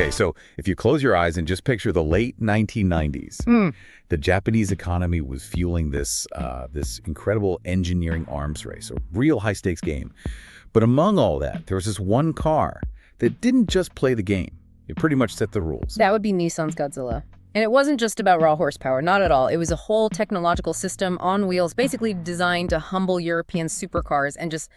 Okay, so if you close your eyes and just picture the late 1990s, the Japanese economy was fueling this incredible engineering arms race, a real high-stakes game. But among all that, there was this one car that didn't just play the game. It pretty much set the rules. That would be Nissan's Godzilla. And it wasn't just about raw horsepower, not at all. It was a whole technological system on wheels, basically designed to humble European supercars and just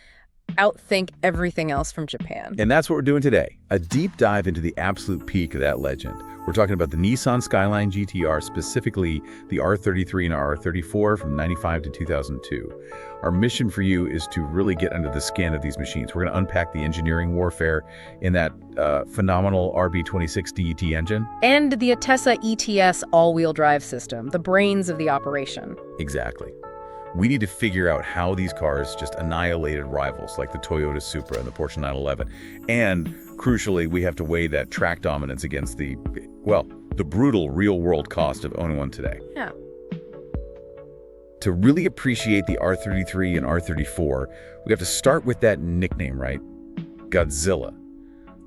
outthink everything else from Japan. And that's what we're doing today, a deep dive into the absolute peak of that legend. We're talking about the Nissan Skyline GT R, specifically the R33 and R34 from 95 to 2002. Our mission for you is to really get under the skin of these machines. We're going to unpack the engineering warfare in that phenomenal RB26DETT engine. And the ATTESA ETS all-wheel drive system, the brains of the operation. Exactly. We need to figure out how these cars just annihilated rivals like the Toyota Supra and the Porsche 911. And crucially, we have to weigh that track dominance against the brutal real-world cost of owning one today. Yeah. To really appreciate the R33 and R34, we have to start with that nickname, right? Godzilla.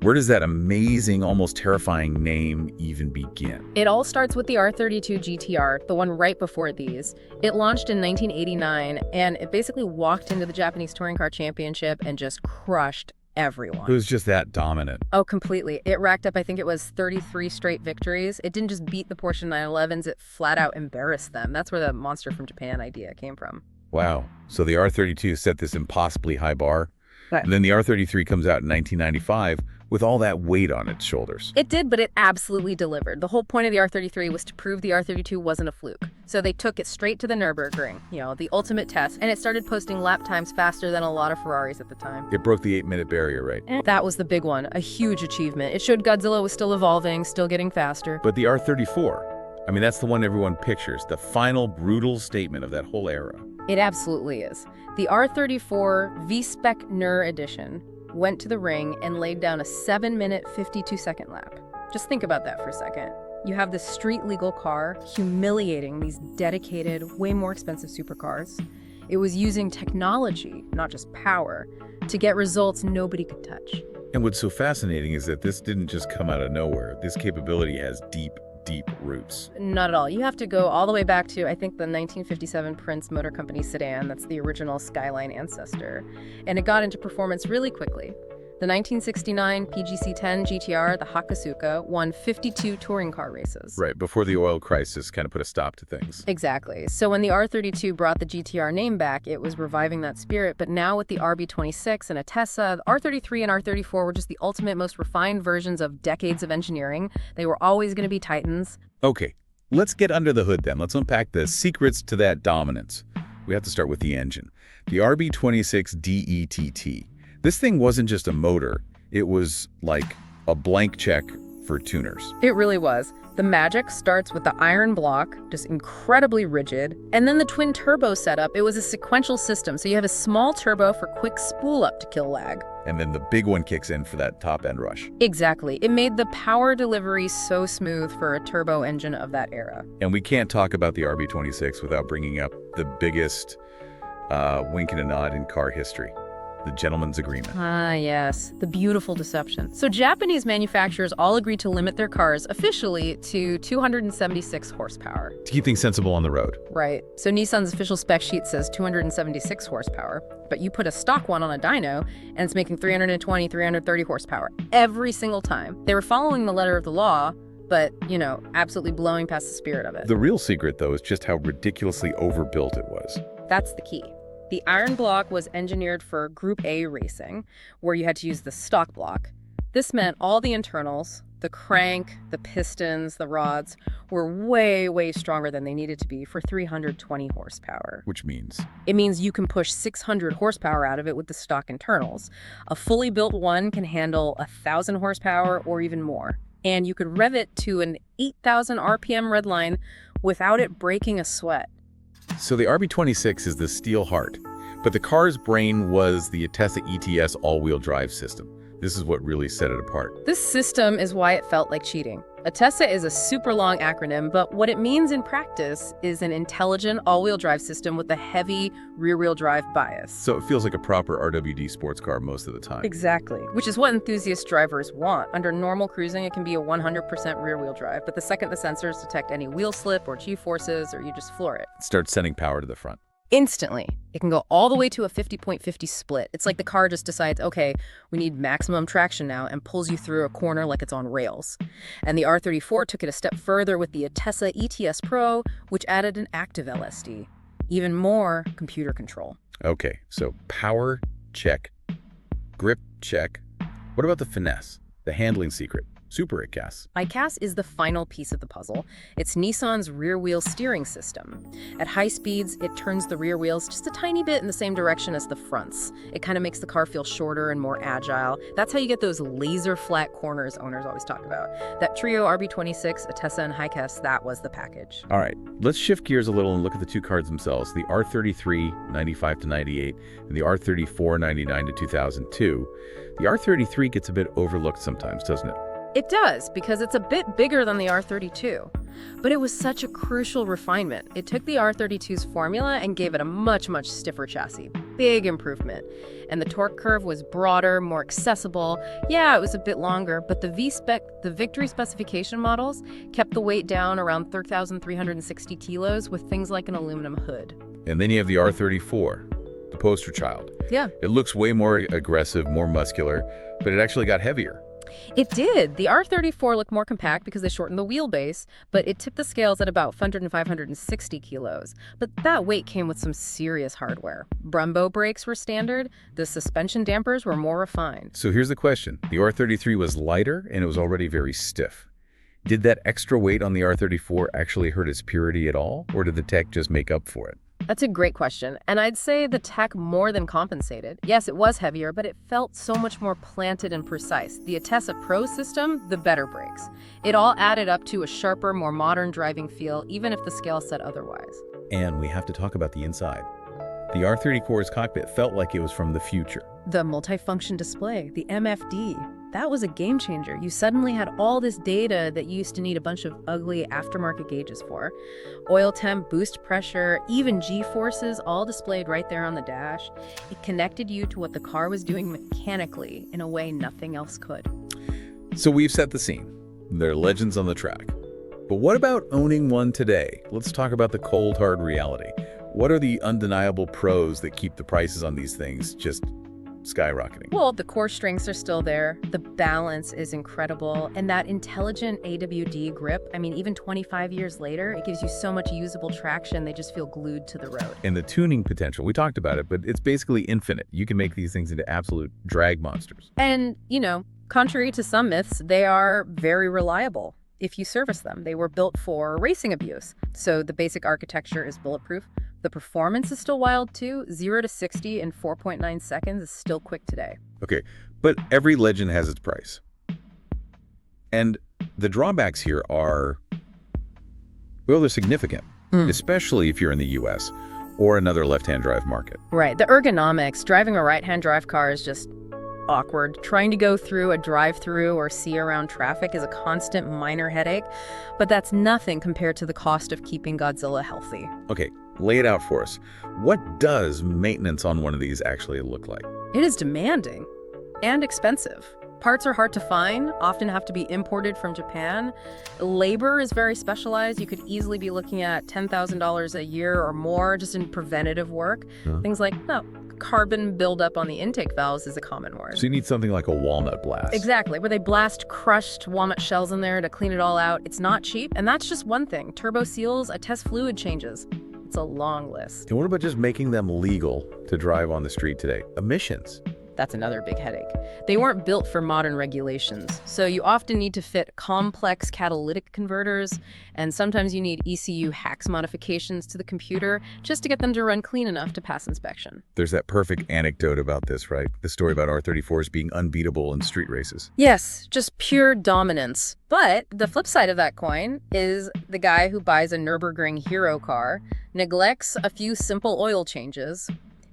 Where does that amazing, almost terrifying name even begin? It all starts with the R32 GT R, the one right before these. It launched in 1989, and it basically walked into the Japanese Touring Car Championship and just crushed everyone. It was just that dominant. Oh, completely. It racked up, I think it was 33 straight victories. It didn't just beat the Porsche 911s, it flat out embarrassed them. That's where the monster from Japan idea came from. Wow. So the R32 set this impossibly high bar. Right. And then the R33 comes out in 1995 with all that weight on its shoulders. It did, but it absolutely delivered. The whole point of the R33 was to prove the R32 wasn't a fluke. So they took it straight to the Nürburgring, the ultimate test, and it started posting lap times faster than a lot of Ferraris at the time. It broke the 8-minute barrier, right? And that was the big one, a huge achievement. It showed Godzilla was still evolving, still getting faster. But the R34, I mean, that's the one everyone pictures, the final brutal statement of that whole era. It absolutely is. The R34 V-Spec Nür edition went to the ring and laid down a 7-minute, 52-second lap. Just think about that for a second. You have this street-legal car humiliating these dedicated, way more expensive supercars. It was using technology, not just power, to get results nobody could touch. And what's so fascinating is that this didn't just come out of nowhere. This capability has deep roots. Not at all. You have to go all the way back to, I think, the 1957 Prince Motor Company sedan. That's the original Skyline ancestor. And it got into performance really quickly. The 1969 PGC-10 GTR, the Hakusuka, won 52 touring car races. Right, before the oil crisis kind of put a stop to things. Exactly. So when the R32 brought the GTR name back, it was reviving that spirit. But now with the RB26 and ATTESA, the R33 and R34 were just the ultimate, most refined versions of decades of engineering. They were always going to be titans. Okay, let's get under the hood then. Let's unpack the secrets to that dominance. We have to start with the engine. The RB26DETT. This thing wasn't just a motor, it was like a blank check for tuners. It really was. The magic starts with the iron block, just incredibly rigid, and then the twin turbo setup. It was a sequential system, so you have a small turbo for quick spool up to kill lag. And then the big one kicks in for that top end rush. Exactly. It made the power delivery so smooth for a turbo engine of that era. And we can't talk about the RB26 without bringing up the biggest wink and a nod in car history. The gentleman's agreement. Ah, yes. The beautiful deception. So Japanese manufacturers all agreed to limit their cars officially to 276 horsepower. To keep things sensible on the road. Right. So Nissan's official spec sheet says 276 horsepower, but you put a stock one on a dyno, and it's making 320, 330 horsepower every single time. They were following the letter of the law, but, absolutely blowing past the spirit of it. The real secret, though, is just how ridiculously overbuilt it was. That's the key. The iron block was engineered for Group A racing, where you had to use the stock block. This meant all the internals, the crank, the pistons, the rods, were way stronger than they needed to be for 320 horsepower. Which means? It means you can push 600 horsepower out of it with the stock internals. A fully built one can handle 1,000 horsepower or even more. And you could rev it to an 8,000 RPM redline without it breaking a sweat. So the RB26 is the steel heart, but the car's brain was the ATTESA ETS all-wheel drive system. This is what really set it apart. This system is why it felt like cheating. ATTESA is a super long acronym, but what it means in practice is an intelligent all-wheel drive system with a heavy rear-wheel drive bias. So it feels like a proper RWD sports car most of the time. Exactly, which is what enthusiast drivers want. Under normal cruising, it can be a 100% rear-wheel drive, but the second the sensors detect any wheel slip or G-forces, or you just floor it. It starts sending power to the front. Instantly. It can go all the way to a 50.50 split. It's like the car just decides, okay, we need maximum traction now, and pulls you through a corner like it's on rails. And the R34 took it a step further with the ATTESA ETS Pro, which added an active LSD. Even more computer control. Okay, so power, check. Grip, check. What about the finesse, the handling secret? Super HICAS. HICAS is the final piece of the puzzle. It's Nissan's rear-wheel steering system. At high speeds, it turns the rear wheels just a tiny bit in the same direction as the fronts. It kind of makes the car feel shorter and more agile. That's how you get those laser-flat corners owners always talk about. That trio RB26, ATTESA, and HICAS, that was the package. All right, let's shift gears a little and look at the two cars themselves, the R33, 95 to 98, and the R34, 99 to 2002. The R33 gets a bit overlooked sometimes, doesn't it? It does, because it's a bit bigger than the R32. But it was such a crucial refinement. It took the R32's formula and gave it a much, much stiffer chassis. Big improvement. And the torque curve was broader, more accessible. Yeah, it was a bit longer, but the V-Spec, the victory specification models, kept the weight down around 3,360 kilos with things like an aluminum hood. And then you have the R34, the poster child. Yeah. It looks way more aggressive, more muscular, but it actually got heavier. It did. The R34 looked more compact because they shortened the wheelbase, but it tipped the scales at about 560 kilos. But that weight came with some serious hardware. Brembo brakes were standard. The suspension dampers were more refined. So here's the question. The R33 was lighter and it was already very stiff. Did that extra weight on the R34 actually hurt its purity at all, or did the tech just make up for it? That's a great question, and I'd say the tech more than compensated. Yes, it was heavier, but it felt so much more planted and precise. The ATTESA Pro system, the better brakes. It all added up to a sharper, more modern driving feel, even if the scale said otherwise. And we have to talk about the inside. The R34's cockpit felt like it was from the future. The multifunction display, the MFD, that was a game changer. You suddenly had all this data that you used to need a bunch of ugly aftermarket gauges for. Oil temp, boost pressure, even G-forces, all displayed right there on the dash. It connected you to what the car was doing mechanically in a way nothing else could. So we've set the scene. They're legends on the track. But what about owning one today? Let's talk about the cold, hard reality. What are the undeniable pros that keep the prices on these things just skyrocketing? Well, the core strengths are still there. The balance is incredible. And that intelligent AWD grip, I mean, even 25 years later, it gives you so much usable traction, they just feel glued to the road. And the tuning potential, we talked about it, but it's basically infinite. You can make these things into absolute drag monsters. And, you know, contrary to some myths, they are very reliable if you service them. They were built for racing abuse. So the basic architecture is bulletproof. The performance is still wild too. 0 to 60 in 4.9 seconds is still quick today. Okay, but every legend has its price. And the drawbacks here are, well, they're significant, especially if you're in the US or another left-hand drive market. Right, the ergonomics, driving a right-hand drive car is just awkward. Trying to go through a drive-through or see around traffic is a constant minor headache, but that's nothing compared to the cost of keeping Godzilla healthy. Okay, lay it out for us. What does maintenance on one of these actually look like? It is demanding and expensive. Parts are hard to find, often have to be imported from Japan. Labor is very specialized. You could easily be looking at $10,000 a year or more just in preventative work. Things like, carbon buildup on the intake valves is a common word. So you need something like a walnut blast. Exactly, where they blast crushed walnut shells in there to clean it all out. It's not cheap, and that's just one thing. Turbo seals, test fluid changes. It's a long list. And what about just making them legal to drive on the street today? Emissions. That's another big headache. They weren't built for modern regulations, so you often need to fit complex catalytic converters, and sometimes you need ECU hacks modifications to the computer just to get them to run clean enough to pass inspection. There's that perfect anecdote about this, right? The story about R34s being unbeatable in street races. Yes, just pure dominance. But the flip side of that coin is the guy who buys a Nürburgring hero car, neglects a few simple oil changes,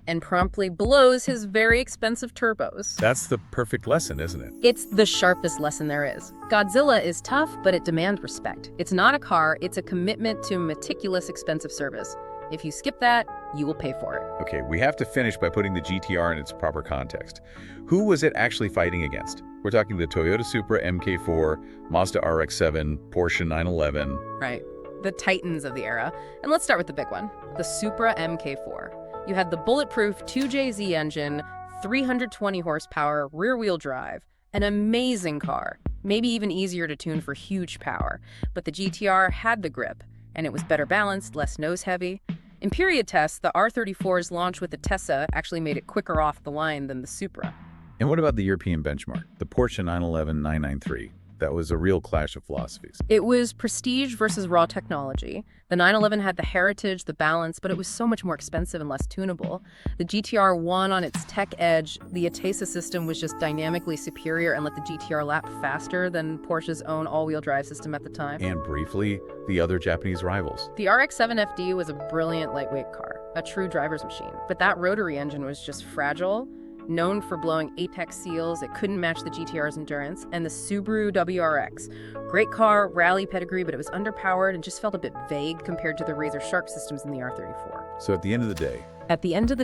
and promptly blows his very expensive turbos. That's the perfect lesson, isn't it? It's the sharpest lesson there is. Godzilla is tough, but it demands respect. It's not a car, it's a commitment to meticulous, expensive service. If you skip that, you will pay for it. Okay, we have to finish by putting the GTR in its proper context. Who was it actually fighting against? We're talking the Toyota Supra MK4, Mazda RX-7, Porsche 911. Right. The titans of the era. And let's start with the big one, the Supra MK4. You had the bulletproof touge engine, 320 horsepower, rear-wheel drive, an amazing car, maybe even easier to tune for huge power. But the GTR had the grip, and it was better balanced, less nose-heavy. In period tests, the R34's launch with ATTESA actually made it quicker off the line than the Supra. And what about the European benchmark, the Porsche 911 993? That was a real clash of philosophies. It was prestige versus raw technology. The 911 had the heritage, the balance, but it was so much more expensive and less tunable. The GTR won on its tech edge. The ATTESA system was just dynamically superior and let the GTR lap faster than Porsche's own all-wheel drive system at the time. And briefly, the other Japanese rivals. The RX-7 FD was a brilliant lightweight car, a true driver's machine. But that rotary engine was just fragile. Known for blowing apex seals, it couldn't match the GTR's endurance. And the Subaru WRX. Great car, rally pedigree, but it was underpowered and just felt a bit vague compared to the razor-sharp systems in the R34. So at the end of the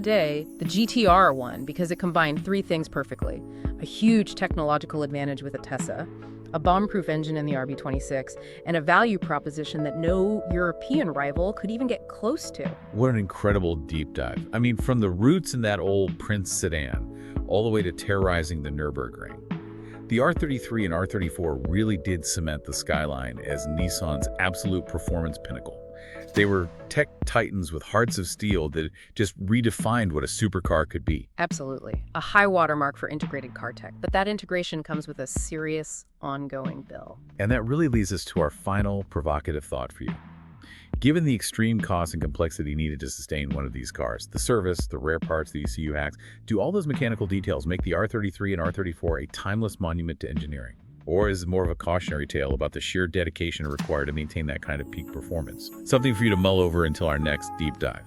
day, the GTR won because it combined three things perfectly. A huge technological advantage with ATTESA, a bomb-proof engine in the RB26, and a value proposition that no European rival could even get close to. what an incredible deep dive. I mean, from the roots in that old Prince sedan, all the way to terrorizing the Nürburgring. The R33 and R34 really did cement the Skyline as Nissan's absolute performance pinnacle. They were tech titans with hearts of steel that just redefined what a supercar could be. Absolutely. A high watermark for integrated car tech, but that integration comes with a serious, ongoing bill. And that really leads us to our final provocative thought for you. Given the extreme cost and complexity needed to sustain one of these cars, the service, the rare parts, the ECU hacks, do all those mechanical details make the R33 and R34 a timeless monument to engineering? Or is it more of a cautionary tale about the sheer dedication required to maintain that kind of peak performance? Something for you to mull over until our next deep dive.